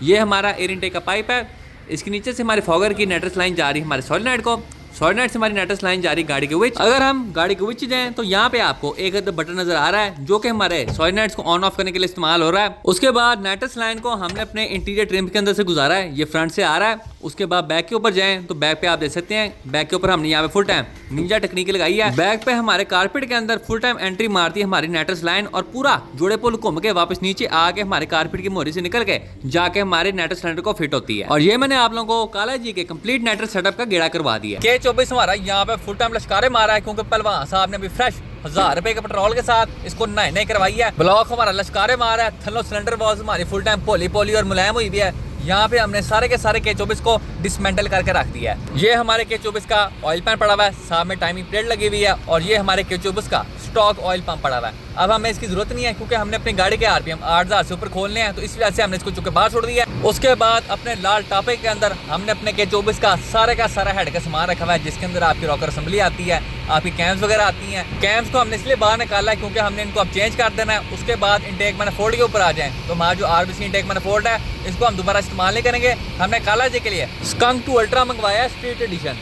ये हमारा एयर इनटेक का पाइप है। इसके नीचे से हमारे फॉगर की नेटवर्क लाइन जा रही है हमारे सॉलिनॉइड को, सॉलिनॉइड से हमारी नेटवर्क लाइन जा रही है गाड़ी के विच। अगर हम गाड़ी के विच जाएं तो यहाँ पे आपको एक बटन नजर आ रहा है जो कि हमारे सॉलिनॉइड्स को ऑन ऑफ करने के लिए इस्तेमाल हो रहा है। उसके बाद नेटवर्क लाइन को हमने अपने इंटीरियर ट्रिम के अंदर से गुजारा है, ये फ्रंट से आ रहा है। उसके बाद बैक के ऊपर जाएं तो बैक पे आप देख सकते हैं, बैक के ऊपर हमने यहाँ पे फुल टाइम निंजा टेक्निक लगाई है। बैक पे हमारे कारपेट के अंदर फुल टाइम एंट्री मारती है हमारी नेटवर्क लाइन, और पूरा जोड़े पुल घूम के वापस नीचे आके हमारे कारपेट की मोहरी से निकल के जाके हमारे नेटवर्क सिलेंडर को फिट होती है। और ये मैंने आप लोगों को काला जी के कंप्लीट नेटवर्क सेटअप का गेड़ा करवा दिया। K24 हमारा यहाँ पे फुल टाइम लश्कारे मारा है, क्योंकि पहलवान साहब ने भी फ्रेश 1000 रुपए के पेट्रोल के साथ इसको नए करवाई है। ब्लॉक हमारा लश्कारे मारा है, थल्लो सिलेंडर वॉल्स हमारी फुल टाइम पोली पोली और मुलायम हुई भी है। यहाँ पे हमने सारे के सारे K24 को डिसमेंटल करके रख दिया है। ये हमारे K24 का ऑयल पैन पड़ा हुआ है, साथ में टाइमिंग प्लेट लगी हुई है, और ये हमारे K24 का स्टॉक ऑयल पंप पड़ा हुआ है। अब हमें इसकी जरूरत नहीं है, क्योंकि हमने अपनी गाड़ी के RPM 8000 से ऊपर खोलने हैं, तो इस वजह से हमने इसको चुके बाहर छोड़ दिया है। उसके बाद अपने लाल टापे के अंदर हमने अपने K24 का सारा हेड का सामान रखा हुआ है, जिसके अंदर आपकी रॉकर असेंबली आती है, आपकी कैम्स वगैरह आती हैं। कैम्स को हमने इसलिए बाहर निकाला है क्योंकि हमने इनको अब चेंज कर देना है। उसके बाद इंटेक मैनिफोल्ड के ऊपर आ जाएं तो हमारा जो RBC इंटेक मैनिफोल्ड है इसको हम दोबारा इस्तेमाल नहीं करेंगे। हमने काला जी के लिए स्कंक 2 अल्ट्रा मंगवाया है, स्ट्रीट एडिशन।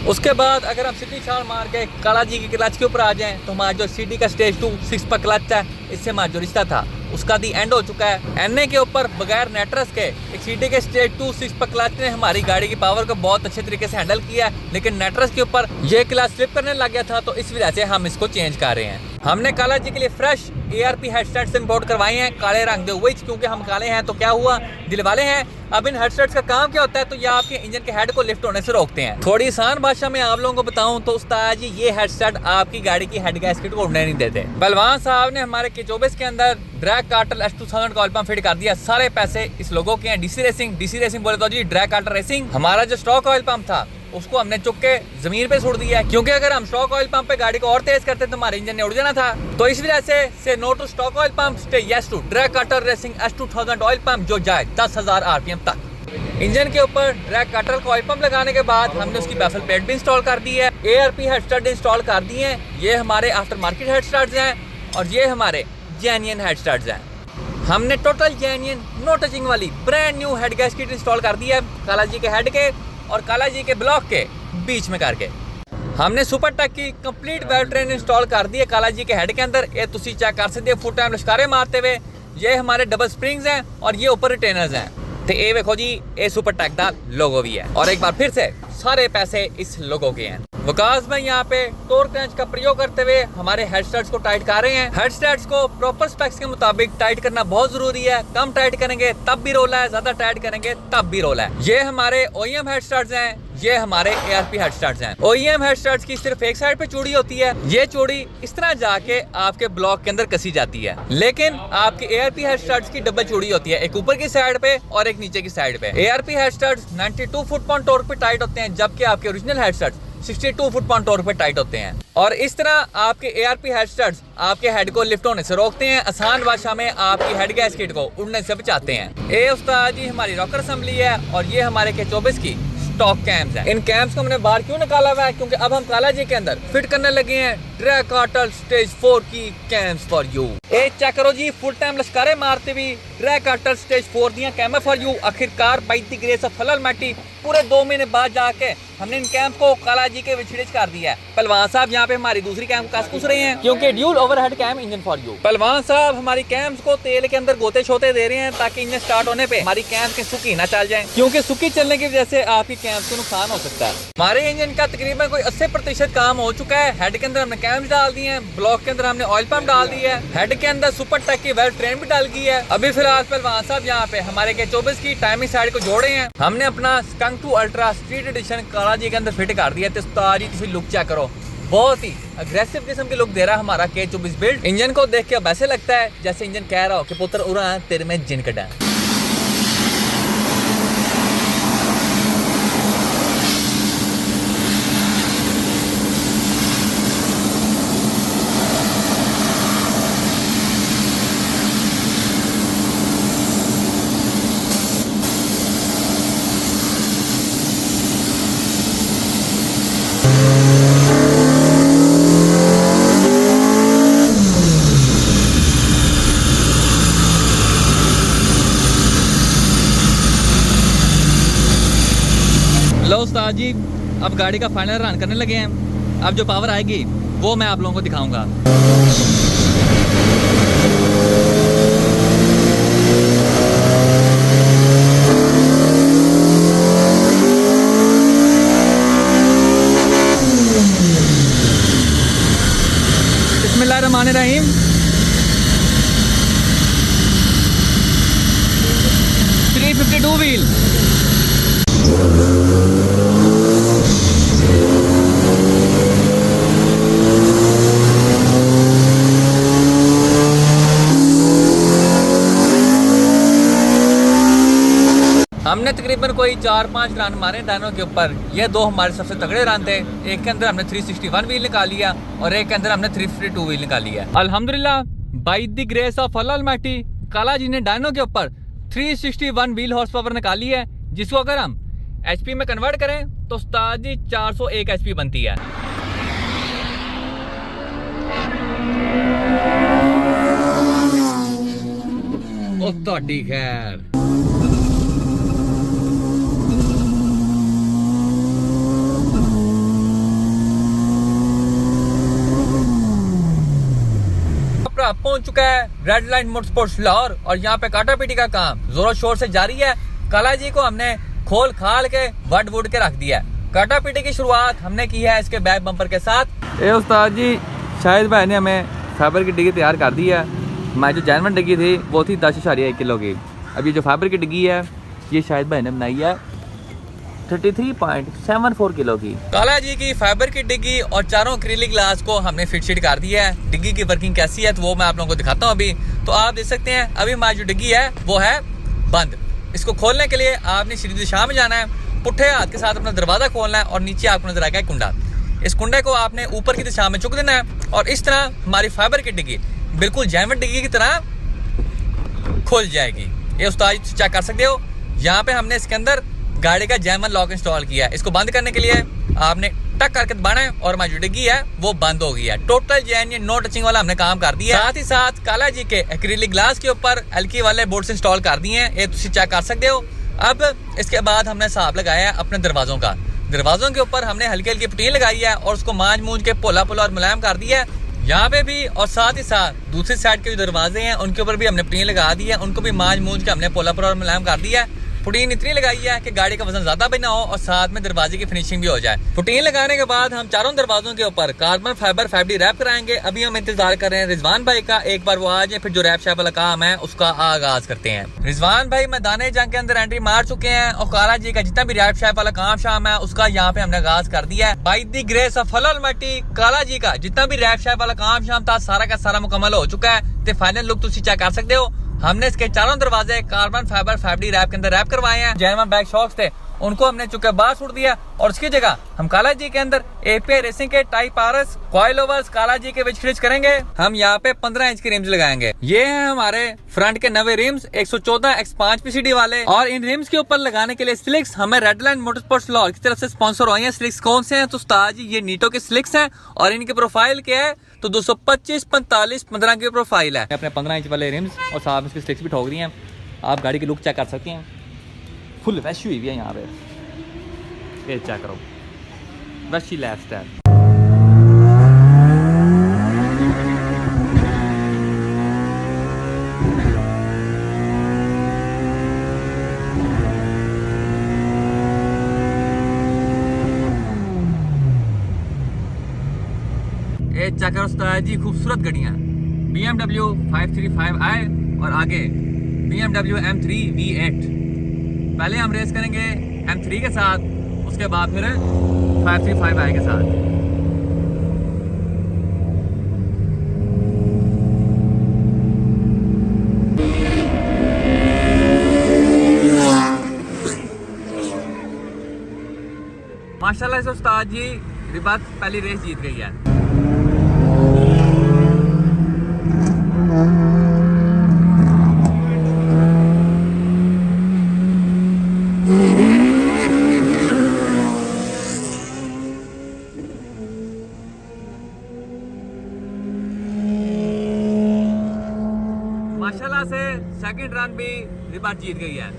उसके बाद अगर हम सीधी छाल मार के काला जी की क्लच के ऊपर आ जाएं तो हमारा जो CD का स्टेज 2 6 पर क्लच है, इससे हमारा जो रिश्ता था उसका दी एंड हो चुका है। NA के ऊपर बगैर नेटवर्क के एक CD के स्टेज 2 6 पर क्लच ने हमारी गाड़ी की पावर को बहुत अच्छे तरीके से हैंडल किया है, लेकिन नेटवर्क के ऊपर ये क्लच स्लिप करने लग गया था, तो इस वजह से हम इसको चेंज कर रहे हैं। हमने काला जी के लिए फ्रेश ARP हेडसेट से इंपोर्ट करवाए हैं, काले रंग दे हुए, क्योंकि हम काले हैं तो क्या हुआ, दिल वाले हैं। अब इन हेडसेट्स का काम क्या होता है, तो ये आपके इंजन के हेड को लिफ्ट होने से रोकते हैं। थोड़ी आसान भाषा में आप लोगों को बताऊं तो उस्ताद जी ये हेडसेट आपकी गाड़ी की हेड गैस्केट को उड़ने नहीं देते। पहलवान साहब ने हमारे K24 के अंदर ड्रैग कार्टर S2000 का ऑयल पंप फिट कर दिया। सारे पैसे इस लोगों के हैं। DC रेसिंग बोले तो जी ड्रैग कार्टर रेसिंग। हमारा जो स्टॉक ऑयल पंप था उसको हमने चुक के जमीन पे छोड़ दिया है, क्योंकि अगर हम स्टॉक ऑयल पंप पे गाड़ी को और तेज करते तो हमारे इंजन ने उड़ जाना था। तो इस वजह से no to stock oil pump, stay yes to drag Carter racing S2000 oil pump, जो जाए 10,000 RPM तक। इंजन के ऊपर ड्रैग कार्टर का ऑयल पंप लगाने के बाद हमने उसकी बैफल प्लेट भी इंस्टॉल कर दी है, ARP हेडस्टार्ट इंस्टॉल कर दिए हैं। ये हमारे आफ्टर मार्केट हेडस्टार्ट्स हैं और ये हमारे जेन्युइन हेडस्टार्ट्स हैं। हमने टोटल जेन्युइन नो टचिंग वाली brand new head gasket install कर दी है, काला जी के हेड के और काला जी के ब्लॉक के बीच में करके। हमने सुपर टैक की कंप्लीट वेब ट्रेन इंस्टॉल कर दी है काला जी के हेड के अंदर। ये तुसी चेक कर सकते हो फुल टाइम लश्कारे मारते हुए। ये हमारे डबल स्प्रिंग्स हैं और ये ऊपर रिटेनर्स हैं। तो ये देखो जी, ये सुपर टैक का लोगो भी है। और एक बार फिर से सारे पैसे इस लोगों के हैं। वकास भाई यहाँ पे टॉर्क रेंच का प्रयोग करते हुए हमारे हेड स्टड्स को टाइट कर रहे हैं। हेड स्टड्स को प्रॉपर स्पेक्स के मुताबिक टाइट करना बहुत जरूरी है। कम टाइट करेंगे तब भी रोला है, ज्यादा टाइट करेंगे तब भी रोला है। ये हमारे OEM हेड स्टड्स हैं, ये हमारे ARP हेड स्टड्स हैं। OEM हेड स्टड्स की सिर्फ एक साइड पे चूड़ी होती है, ये चूड़ी इस तरह जाके आपके ब्लॉक के अंदर कसी जाती है। लेकिन आपके ARP हेड स्टड्स की डबल चूड़ी होती है, एक ऊपर की साइड पे और एक नीचे की साइड पे। ARP head studs 92 foot pound torque पे टाइट होते हैं, जबकि आपके original head studs 62 foot pound torque पे टाइट होते हैं। और इस तरह आपके ARP हेड स्टड्स आपके हेड को लिफ्ट होने से रोकते हैं, आसान भाषा में आपकी हेड गैस्केट को उड़ने से बचाते हैं। ये उस्ताद जी हमारी रॉकर असेंबली है और ये हमारे K24 की स्टॉक कैम्स हैं। इन कैम्स को हमने बाहर क्यों निकाला हुआ है, क्योंकि अब हम काला जी के अंदर फिट करने लगे हैं ड्रैग कार्टल स्टेज 4 की कैम्स फॉर यू। ए चेक करो जी, फुल टाइम लश्कारे मारते हुए ड्रैग कार्टल स्टेज 4 दिया कैम फॉर यू। आखिरकार बाई द ग्रेस ऑफ हलाल मैटी पूरे 2 महीने बाद जाके हमने इन कैंप को काला जी के विछड़िज कर दिया है। पहलवान साहब यहाँ पे हमारी दूसरी कैंप कस पूछ रहे हैं, क्योंकि dual overhead cam engine for you. पहलवान साहब हमारी कैंप्स को तेल के अंदर गोते छोते दे रहे हैं ताकि इंजन स्टार्ट होने पे हमारी कैंप के सुखी ना चल जाए, क्योंकि सुखी चलने की वजह से आपकी कैंप को नुकसान हो सकता है। हमारे इंजन का तकरीबन कोई 80% काम हो चुका है। हेड के अंदर हमने कैम्स डाल दिए हैं, ब्लॉक के अंदर हमने ऑयल पंप डाल दिया है, हेड के अंदर सुपर टेक की वेल ट्रेन भी डाल गई है। अभी फिलहाल पहलवान साहब यहाँ पे हमारे K24 की टाइमिंग साइड को जोड़े हैं। हमने अपना स्कंक 2 अल्ट्रा स्ट्रीट एडिशन काला जी के अंदर फिट कर दिया। तो उस्ताद जी लुक चेक करो, बहुत ही अग्रेसिव किस्म की लुक दे रहा है हमारा K24 बिल्ड। इंजन को देख के अब ऐसे लगता है जैसे इंजन कह रहा हो कि पुत्र उड़ा तेरे में जिन कटा। लो उस्ताद जी, अब गाड़ी का फाइनल रन करने लगे हैं। अब जो पावर आएगी वो मैं आप लोगों को दिखाऊंगा। बिस्मिल्लाहिर्रहमानिर्रहीम। 352 व्हील। हमने तकरीबन कोई 4-5 रन मारे डायनो के ऊपर। ये 2 हमारे सबसे तगड़े रन थे। एक के अंदर हमने 361 व्हील निकाल लिया और एक के अंदर हमने 352 व्हील निकाल लिया। अल्हम्दुलिल्लाह by the grace of Allah Almighty काला जी ने डायनो के ऊपर 361 व्हील हॉर्स पावर निकाली है, जिसको अगर हम HP में कन्वर्ट करें तो उस्ताद जी 401 HP बनती है। ओ ਤੁਹਾਡੀ खैर। पहुंच चुका है रेड लाइन मोटरस्पोर्ट्स लाहौर और यहाँ पे काटा पीटी का काम जोरों शोर से जारी है। काला जी को हमने खोल खाल के वड वुड के रख दिया है। काटा पीटी की शुरुआत हमने की है इसके बैक बम्पर के साथ। ए उस्ताद जी, शाहिद भाई ने हमें फाइबर की डिग्गी तैयार कर दी है। हमारी जो जैनवन डिग्गी थी वो थी 10.1 किलो की। अब ये जो फाइबर की डिग्गी है ये शाहिद भाई ने बनाई है 33.74 किलो की। काला जी की फाइबर की डिग्गी और चारों एक्रिलिक ग्लास को हमने फिट शीट कर दिया है। डिग्गी की वर्किंग कैसी है तो वो मैं आप लोगों को दिखाता हूँ अभी। तो आप देख सकते हैं अभी हमारी जो डिग्गी है वो है बंद। इसको खोलने के लिए आपने सीधी दिशा में जाना है, पुट्ठे हाथ के साथ अपना दरवाजा खोलना है और नीचे आपको नजर आएगा कुंडा। इस कुंडे को आपने ऊपर की दिशा में चुक देना है और इस तरह हमारी फाइबर की डिग्गी बिल्कुल जैनवन डिग्गी की तरह खुल जाएगी। ये उस्ताद चेक कर सकते हो। यहाँ पे हमने इसके अंदर गाड़ी का जैमन लॉक इंस्टॉल किया है। इसको बंद करने के लिए आपने टक करके दबाना है और हमारी जो डिग्गी है वो बंद हो गई है। टोटल जेन्युइन नो टचिंग वाला हमने काम कर दिया। साथ ही साथ काला जी के एक्रिलिक ग्लास के ऊपर एल्की वाले बोर्ड्स इंस्टॉल कर दिए हैं, ये तुम चेक कर सकते हो। अब इसके बाद हमने हिसाब लगाया है अपने दरवाजों का। दरवाजों के ऊपर हमने हल्की हल्की पट्टियां लगाई है और उसको मांझ मूंझ के पोला पोला और मुलायम कर दिया है यहाँ पे भी। और साथ ही साथ दूसरी साइड के जो दरवाजे हैं उनके ऊपर भी हमने पट्टियां लगा दी है, उनको भी मांझ मूंझ के हमने पोला पोला और मुलायम कर दिया है। पुटीन इतनी लगाई है कि गाड़ी का वजन ज्यादा भी ना हो और साथ में दरवाजे की फिनिशिंग भी हो जाए। पुटीन लगाने के बाद हम चारों दरवाजों के ऊपर कार्बन फाइबर फैब्रिक रैप कराएंगे। अभी हम इंतजार कर रहे हैं रिजवान भाई का, एक बार वो आ जाए फिर जो रैप शैप वाला काम है उसका आगाज करते हैं। रिजवान भाई मैदान जंग के अंदर एंट्री मार चुके हैं और काला जी का जितना भी रैप शैप वाला काम शाम है उसका यहाँ पे हमने आगाज कर दिया है। By the grace of Allah Almaty काला जी का जितना भी रैप शैप वाला काम शाम था सारा का सारा मुकम्मल हो चुका है। तो फाइनल लुक तुम चेक कर सकते हो। हमने इसके चारों दरवाजे कार्बन फाइबर फैब्रिक रैप के अंदर रैप करवाए हैं। जैनमन बैक शॉक्स थे उनको हमने चुके बाहर छोड़ दिया और उसकी जगह हम काला जी के अंदर एपीआई रेसिंग के टाइप आरएस कॉइल ओवर्स काला जी के विच फिनिश करेंगे। हम यहाँ पे 15 इंच के रिम्स लगाएंगे। ये हैं हमारे फ्रंट के नवे रिम्स 114 X5 PCD वाले। और इन रिम्स के ऊपर लगाने के लिए स्लिक्स हमें रेडलाइन मोटरस्पोर्ट्स लाहौर की तरफ से स्पॉन्सर हुई है। स्लिक्स कौन से हैं तो उस्ताद जी ये नीटो के स्लिक्स हैं और इनकी प्रोफाइल क्या है तो 225 45 15 की प्रोफाइल है। अपने 15 इंच वाले रिम्स और साथ में इसकी स्लिक्स भी ठोक दी हैं। आप गाड़ी की लुक चेक कर सकते हैं, फुल फ्रेश हुई हुई है यहाँ पे। ये चेक करो, वैसी लाइफस्टाइल। ये चेक करो उस्ताद जी, खूबसूरत गाड़ियाँ BMW 535i और आगे BMW M3 V8। पहले हम रेस करेंगे M3 के साथ, उसके बाद फिर 535i के साथ। माशाल्लाह से उस्ताद जी रिबात पहली रेस जीत गई है। माशाल्लाह से सेकंड रन भी रिबात जीत गई है।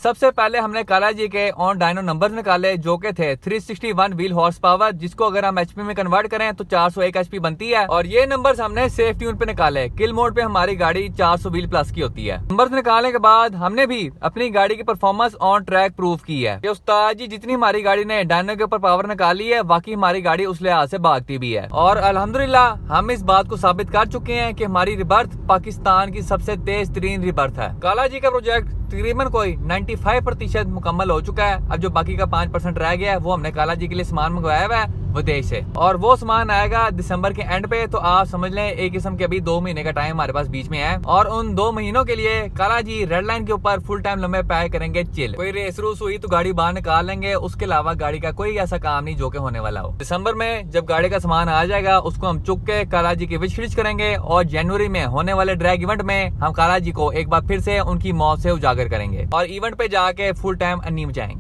सबसे पहले हमने काला जी के ऑन डायनो नंबर्स निकाले जो के थे 361 व्हील हॉर्स पावर, जिसको अगर हम एचपी में कन्वर्ट करें तो 401 एचपी बनती है। और ये नंबर्स हमने सेफ ट्यून पे निकाले। किल मोड पे हमारी गाड़ी 400 व्हील प्लस की होती है। नंबर्स निकालने के बाद हमने भी अपनी गाड़ी की परफॉर्मेंस ऑन ट्रैक प्रूव की है। ये उस्ताद जी जितनी हमारी गाड़ी ने डायनो के ऊपर पावर निकाली है बाकी हमारी गाड़ी उस लिहाज से भागती भी है। और अल्हम्दुलिल्लाह हम इस बात को साबित कर चुके हैं कि हमारी रिबर्थ पाकिस्तान की सबसे तेज तरीन रिबर्थ है। काला जी का प्रोजेक्ट तकरीबन कोई 95% मुकम्मल हो चुका है। अब जो बाकी का 5% रह गया है वो हमने काला जी के लिए सामान मंगवाया हुआ है विदेश से, और वो सामान आएगा दिसंबर के एंड पे। तो आप समझ लें एक किस्म के अभी 2 महीने का टाइम हमारे पास बीच में है। और उन 2 महीनों के लिए काला जी रेड लाइन के ऊपर फुल टाइम लंबे पैक करेंगे चिल। कोई रेस रूस हुई तो गाड़ी बाहर निकाल लेंगे, उसके अलावा गाड़ी का कोई ऐसा काम नहीं जो के होने वाला हो। दिसंबर में जब गाड़ी का सामान आ जाएगा उसको हम चुक के काला जी की विश फिनिश करेंगे और जनवरी में होने वाले ड्रैग इवेंट में हम काला जी को एक बार फिर से उनकी मौत से उजागर करेंगे और इवेंट पे जाके फुल टाइम अन्नी मचाएंगे।